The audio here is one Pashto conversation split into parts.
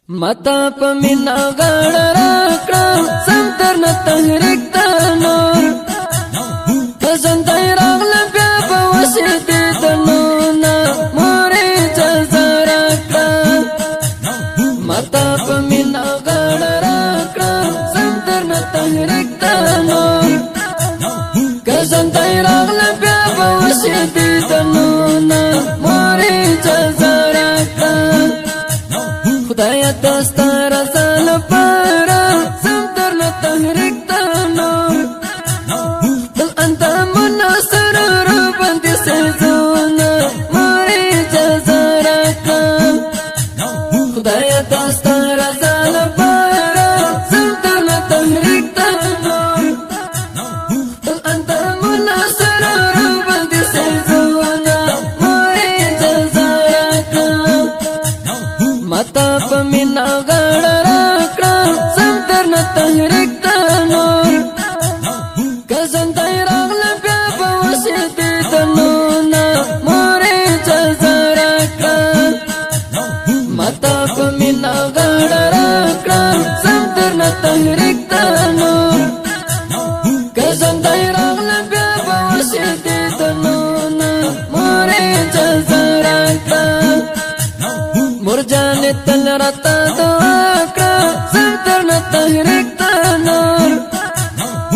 متا پمینا غړ راکړه سم تر نه تحریک تنور پسندای راغله بیا په وسیدې دنونه مورې جزا راکړه متا پمینا غړ راکړه سم تر نه تحریک تنور پسندای راغله بیا په وسیدې دنونه مورې جزا راکړه خدایا دستا رسال پارا سم در نتحریک تنور دل انتا مناصر رو بندی سیزونا ماری جزا راکا خدایا دستا رسال پارا سم در نتحریک تنور دل انتا مناصر رو بندی سیزونا ماری جزا راکا متا پمینا غړ راکړه سم تر نه تحریک تنور کزندای راغله بیا په وسیدې دنونه مورې جزا راکړه متا پمینا غړ راکړه سم تر نه تحریک تنور کزندای راغله بیا په وسیدې دنونه مورې جزا راکړه مرجان تل رتا دعا کړه سم تر نه تحریک تنور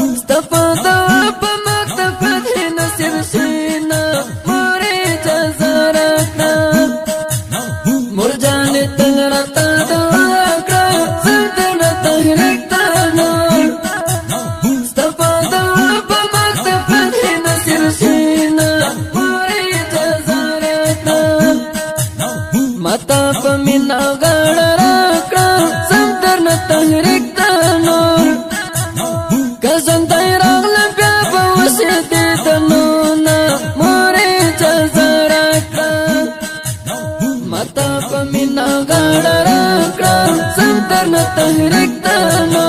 استفا دعا په مکتب فتح نصیب شینا مورې جزا راکړه مرجان تل رتا دعا کړه سم تر نه تحریک تنور استفا دعا په مکتب فتح نصیب شینا مورې جزا راکړه متا پمینا غړ راکړه سم تر نه تحریک تنور کزندای راغله بیا په وسیدې دنونه مورې جزا راکړه متا پمینا غړ راکړه سم تر نه تحریک تنور